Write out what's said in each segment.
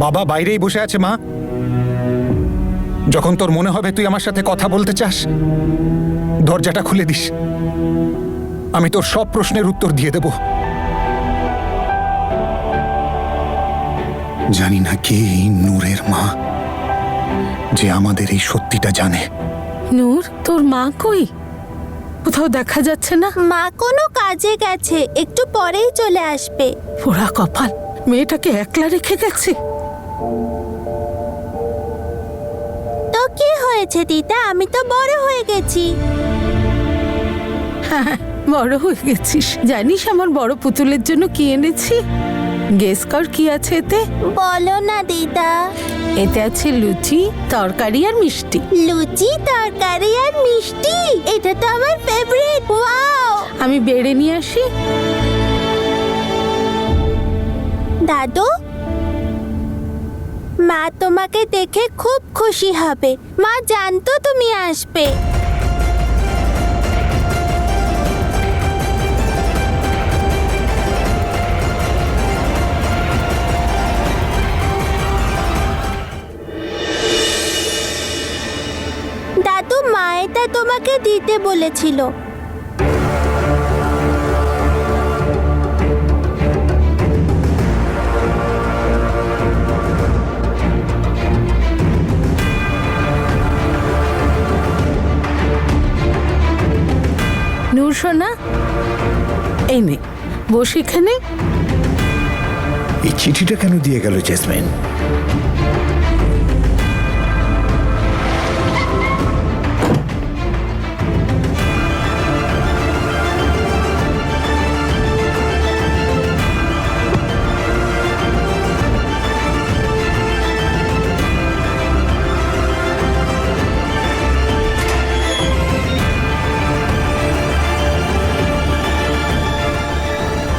বাবা বাইরেই বসে আছে মা। যখন তোর মনে হবে তুই আমার সাথে কথা বলতে চাস, দরজাটা খুলে দিস, আমি তোর সব প্রশ্নের উত্তর দিয়ে দেব। জানি না কে এই নূরের মা, যে আমাদের এই সত্যিটা জানে। নূর, তোর মা কই? কোথাও দেখা যাচ্ছে না। মা কোনো কাজে গেছে, একটু পরেই চলে আসবে। পোড়া কপাল, মেয়েটাকে একলা রেখে গেছে। তো কি হয়েছে দিদা, আমি তো বড় হয়ে গেছি। হ্যাঁ, বড় হয়ে গেছিস। জানিস আমার বড় পুতুলের জন্য কি এনেছি? গেস কর কি আছে এতে? বলো না দিদা। এতে আছে লুচি, তরকারি আর মিষ্টি। লুচি, তরকারি আর মিষ্টি, এটা তো আমার ফেভারিট। ওয়াও! আমি বেড়ে নিয়ে আসি। দাদু, মা তোমাকে দেখে খুব খুশি হবে। মা জানতো তুমি আসবে। দাদু, মা এটা তোমাকে দিতে বলেছিল। নূর সোনা, এই নে, বস এখানে। এই চিঠিটা কেন দিয়ে গেল জেসমিন?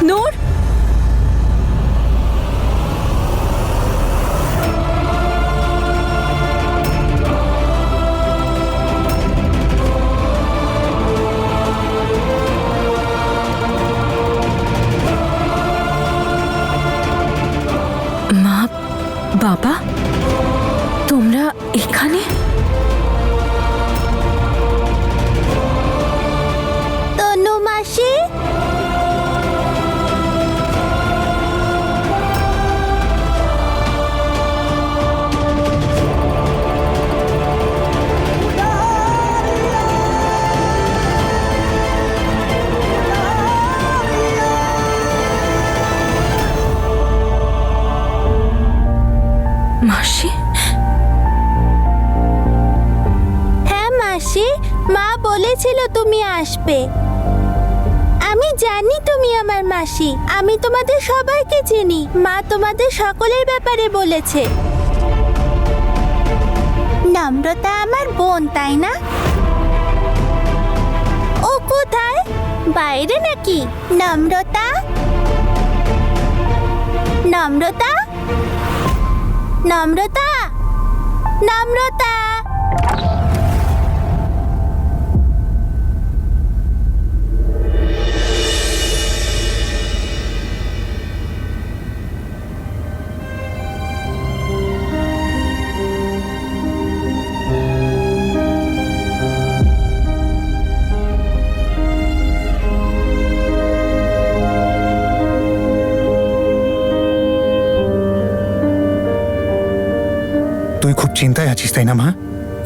নূর, মা, বাবা, তোমরা এখানে? তনু মাসি, মাসি, হ্যাঁ মাসি, মা বলেছিল তুমি আসবে। আমি জানি তুমি আমার মাসি, আমি তোমাদের সবাইকে চিনি। মা তোমাদের সকলের ব্যাপারে বলেছে। নম্রতা আমার বোন, তাই না? ও কোথায়? বাইরে নাকি? নম্রতা, নম্রতা, নম্রতা, নম্রতা। তুই খুব চিন্তায় আছিস তাই না মা?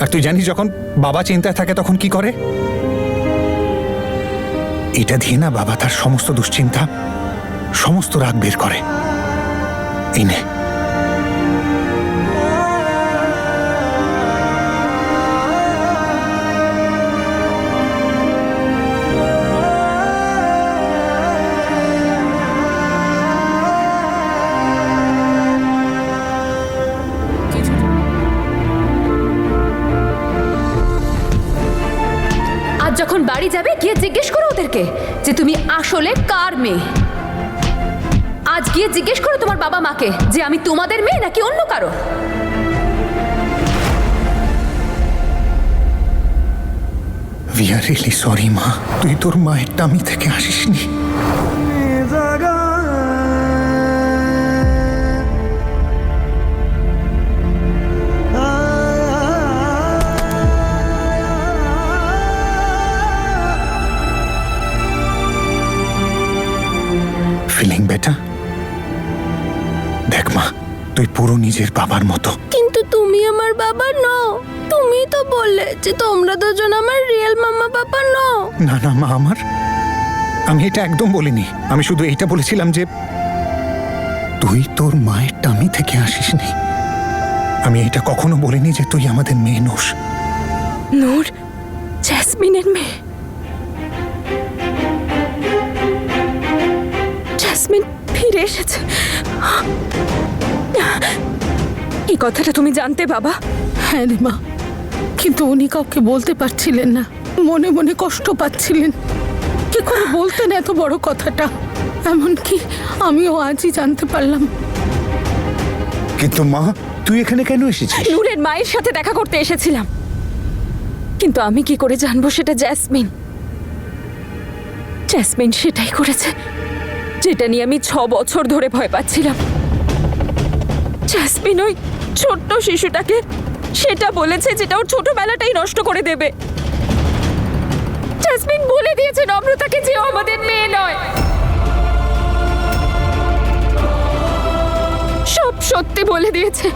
আর তুই জানিস যখন বাবা চিন্তায় থাকে তখন কি করে? এটা দিয়ে না বাবা তার সমস্ত দুশ্চিন্তা, সমস্ত রাগ বের করে। এই নে। যখন বাড়ি যাবে গিয়ে জিজ্ঞেস করো ওদেরকে যে তুমি আসলে কার মেয়ে। আজ গিয়ে জিজ্ঞেস করো তোমার বাবা মাকে যে আমি তোমাদের মেয়ে নাকি অন্য কারো। We are really sorry মা, তুই তোর মায়ের টামি থেকে আসিসনি। পুরো নিজের বাবার মতো। কিন্তু তুমি আমার বাবা নও। তুমি তো বললে যে তোমরা দুজন আমার রিয়েল মাম্মা পাপা নও। না না মা আমার, আমি এটা একদম বলিনি। আমি শুধু এইটা বলেছিলাম যে তুই তোর মায়ের টামি থেকে আসিসনি। আমি এটা কখনো বলিনি যে তুই আমাদের মেয়ে নোস। নূর জ্যাসমিনের মেয়ে। জ্যাসমিন ফিরে এসেছে। এই কথাটা তুমি জানতে বাবা? হ্যাঁ রে মা, কিন্তু উনি কাউকে বলতে পারছিলেন না, মনে মনে কষ্ট পাচ্ছিলেন। কি করে বলতেন এত বড় কথাটা? এমনকি আমিও আজই জানতে পারলাম। কিন্তু মা, তুই এখানে কেন এসেছিস? নূরের মায়ের সাথে দেখা করতে এসেছিলাম, কিন্তু আমি কি করে জানবো সেটা জ্যাসমিন সেটাই করেছে যেটা নিয়ে আমি 6 বছর ধরে ভয় পাচ্ছিলাম। জ্যাসমিন ওই ছোট্ট শিশুটাকে সেটা বলেছে যেটা ওর ছোটবেলাটাই নষ্ট করে দেবে। জ্যাসমিন বলে দিয়েছে নম্রতাকে যে ও আমাদের মেয়ে নয়। সব সত্যি বলে দিয়েছে।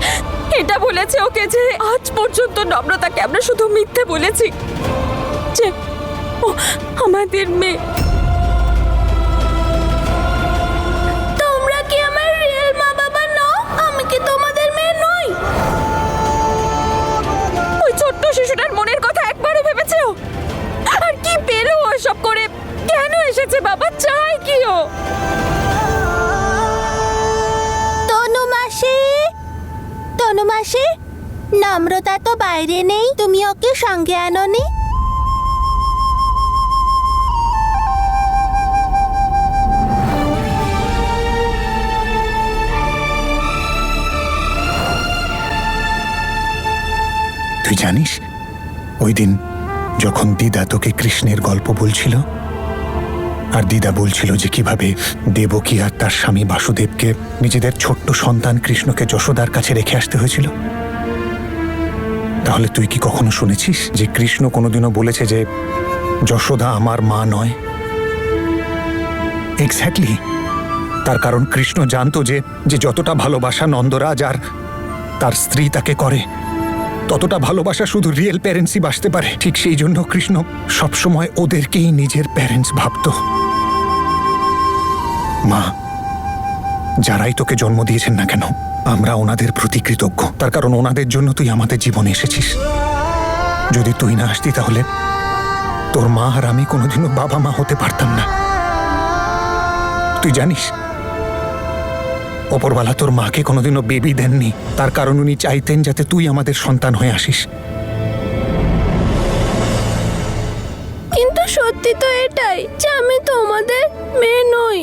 এটা বলেছে ওকে যে আজ পর্যন্ত নম্রতাকে আমরা শুধু মিথ্যে বলেছি যে ও আমাদের মেয়ে। তোমরা কি আমার রিয়েল মা বাবা নও? আমি কি তোমাদের মেয়ে নই? ওই ছোট্ট শিশুটার মনের কথা একবারও ভেবেছে ও? আর কি পেলো ও সব করে? কেন এসেছে বাবা? চাই কি ও? তনু মাসি, নম্রতা তো বাইরে নেই, তুমি ওকে সঙ্গে আনোনি? তুই জানিস ওই দিন যখন দিদা তোকে কৃষ্ণের গল্প বলছিল, আর দিদা বলছিল যে কিভাবে দেবকী আর তার স্বামী বাসুদেবকে নিজেদের ছোট্ট সন্তান কৃষ্ণকে যশোদার কাছে রেখে আসতে হয়েছিল, তাহলে তুই কি কখনো শুনেছিস যে কৃষ্ণ কোনোদিনও বলেছে যে যশোদা আমার মা নয়? এক্স্যাক্টলি। তার কারণ কৃষ্ণ জানতো যে যতটা ভালোবাসা নন্দরাজ আর তার স্ত্রী তাকে করে, ততটা ভালোবাসা শুধু রিয়েল প্যারেন্টসই বাসতে পারে। ঠিক সেই জন্য কৃষ্ণ সবসময় ওদেরকেই নিজের প্যারেন্টস ভাবত। মা, যারাই তোকে জন্ম দিয়েছেন না কেন, আমরা ওনাদের প্রতি কৃতজ্ঞ। তার কারণ ওনাদের জন্য তুই আমাদের জীবনে এসেছিস। যদি তুই না আসতি তাহলে তোর মা আর আমি কোনোদিনও বাবা মা হতে পারতাম না। তুই জানিস ওপরওয়ালা তোর মাকে কোনোদিনও বেবি দেননি, তার কারণ উনি চাইতেন যাতে তুই আমাদের সন্তান হয়ে আসিস। কিন্তু সত্যি তো এটাই যে আমি তোমাদের মেয়ে নই।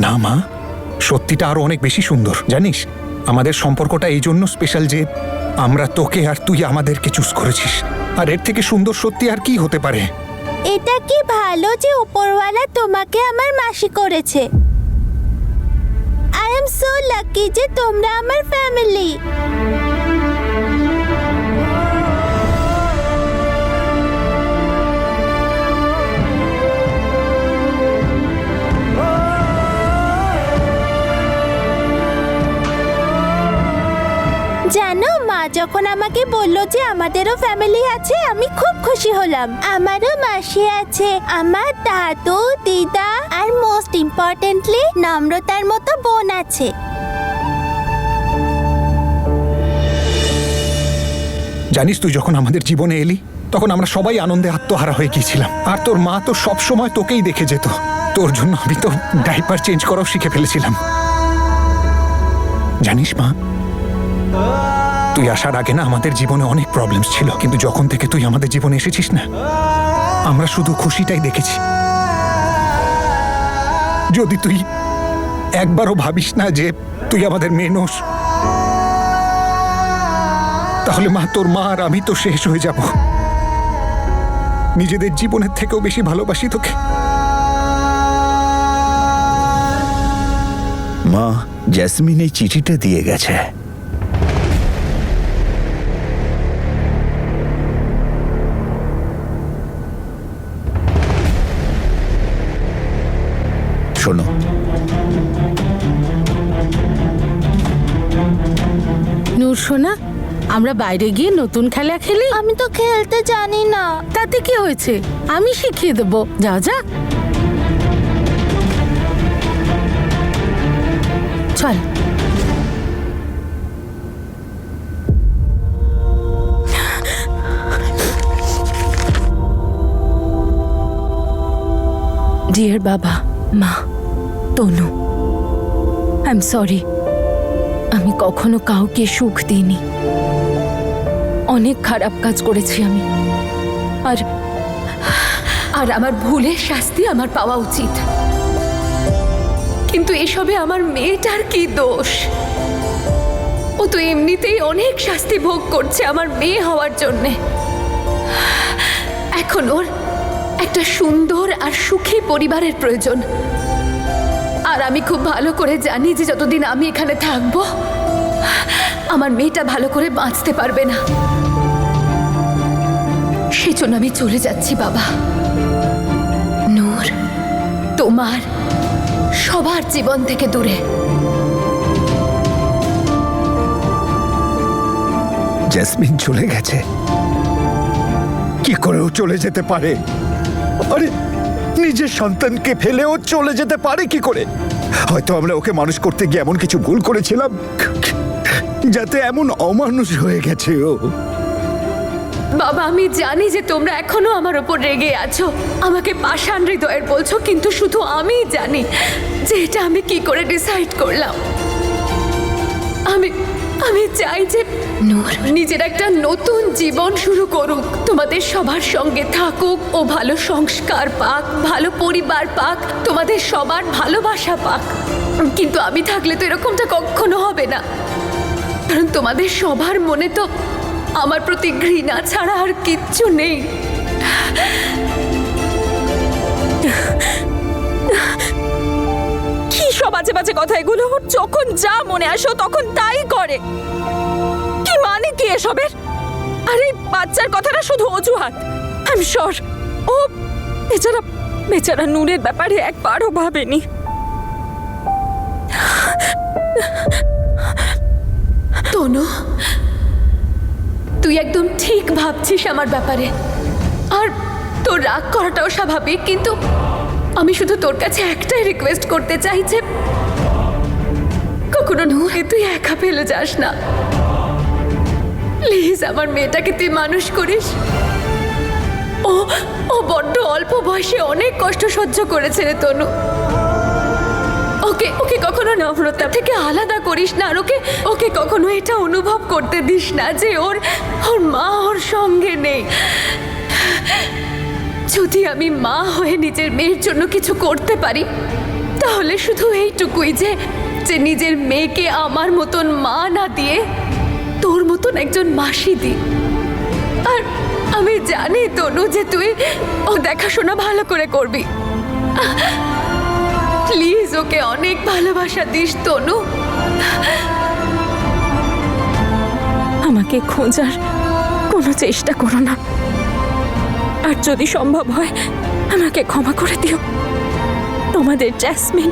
না মা, সত্যিটা আরো অনেক বেশি সুন্দর। জানিস আমাদের সম্পর্কটা এই জন্য স্পেশাল যে আমরা তোকে আর তুই আমাদেরকে চুজ করেছিস। আর এর থেকে সুন্দর সত্যি আর কি হতে পারে? এটা কি ভালো যে উপরওয়ালা তোমাকে আমার মাসি করেছে। আই এম সো লাকি যে তোমরা আমার ফ্যামিলি। জানো, মা যখন আমাকে বললো যে আমাদেরও ফ্যামিলি আছে, আমি খুব খুশি হলাম। আমারও মাসি আছে, আমার দাদু, দিদা আর মোস্ট ইম্পর্টেন্টলি নম্রতার মতো বোন আছে। জানিস তুই যখন আমাদের জীবনে এলি তখন আমরা সবাই আনন্দে আত্মহারা হয়ে গিয়েছিলাম। আর তোর মা তো সব সময় তোকেই দেখে যেত। তোর জন্য আমি তো ডাইপার চেঞ্জ করাও শিখে ফেলেছিলাম। জানিস মা, তুই আসার আগে না আমাদের জীবনে অনেক প্রবলেমস ছিল, কিন্তু যখন থেকে তুই আমাদের জীবনে এসেছিস না, আমরা শুধু খুশিটাই দেখেছি। যদি তুই একবারও ভাবিস না যে তুই আমাদের মেয়ে নোস, তাহলে মা, তোর মা আর আমি তো শেষ হয়ে যাব। নিজেদের জীবনের থেকেও বেশি ভালোবাসি তোকে। মা, জ্যাসমিন এই চিঠিটা দিয়ে গেছে। শোনো, সোনা, আমরা বাইরে গিয়ে নতুন খেলা খেলি। আমি তো খেলতে জানি না। তাতে কি হয়েছে, আমি শিখিয়ে দেবো। যাও যা, চল। ডিয়ার বাবা, মা, তনু, আই এম সরি। আমি কখনো কাউকে সুখ দিইনি, অনেক খারাপ কাজ করেছি আমি। আর আর আমার ভুলের শাস্তি আমার পাওয়া উচিত, কিন্তু এসবে আমার মেয়েটার কি দোষ? ও তো এমনিতেই অনেক শাস্তি ভোগ করছে আমার মেয়ে হওয়ার জন্যে। এখন ওর একটা সুন্দর আর সুখী পরিবারের প্রয়োজন। আর আমি খুব ভালো করে জানি যে যতদিন আমি এখানে থাকবো আমার মেয়েটা ভালো করে বাঁচতে পারবে না। সেজন্য আমি চলে যাচ্ছি বাবা। নূর, তোমার সবার জীবন থেকে দূরে। জেসমিন চলে গেছে? কি করে ও চলে যেতে পারে? আরে নিজের সন্তানকে ফেলে ও চলে যেতে পারে কি করে? হয়তো আমরা ওকে মানুষ করতে গিয়ে এমন কিছু ভুল করেছিলাম যাতে এমন অমানুষ হয়ে গেছে ও। বাবা, আমি জানি যে তোমরা এখনো আমার উপর রেগে আছো, আমাকে পাষাণ হৃদয়ের বলছো, কিন্তু শুধু আমিই জানি যে এটা আমি কি করে ডিসাইড করলাম। আমি চাই যে নূর নিজের একটা নতুন জীবন শুরু করুক, তোমাদের সবার সঙ্গে থাকুক, ও ভালো সংস্কার পাক, ভালো পরিবার পাক, তোমাদের সবার ভালোবাসা পাক। কিন্তু আমি থাকলে তো এরকমটা কখনো হবে না, কারণ তোমাদের সবার মনে তো আমার প্রতি ঘৃণা ছাড়া আর কিচ্ছু নেই। কি সব বাজে বাজে কথা এগুলো? ওর যখন যা মনে আসো তখন তাই করে। কি মানে কি এসবের? আরে বাচ্চার কথাটা শুধু অজুহাত। আই এম শিওর ও বেচারা নূরের ব্যাপারে একবারও ভাবেনি। তনু, তুই একদম ঠিক ভাবছিস আমার ব্যাপারে, আর তোর রাগ করাটাও স্বাভাবিক, কিন্তু আমি শুধু তোর কাছে একটাই রিকোয়েস্ট করতে চাই যে কখনো নূরে তুই একা ফেলে যাস না। প্লিজ আমার মেয়েটাকে তুই মানুষ করিস। ও বড্ড অল্প বয়সে অনেক কষ্ট সহ্য করেছে রে তনু। ওকে কখনো নম্রতা থেকে আলাদা করিস না, আর ওকে কখনো এটা অনুভব করতে দিস না যে ওর মা ওর সঙ্গে নেই। যদি আমি মা হয়ে নিজের মেয়ের জন্য কিছু করতে পারি তাহলে শুধু এইটুকুই যে নিজের মেয়েকে আমার মতন মা না দিয়ে তোর মতন একজন মাসি দি। আর আমি জানি তনু যে তুই ও দেখাশোনা ভালো করে করবি। প্লিজ ওকে অনেক ভালোবাসা দিস তনু। আমাকে খোঁজার কোনো চেষ্টা করো না, আর যদি সম্ভব হয় আমাকে ক্ষমা করে দিও। তোমাদের জেসমিন।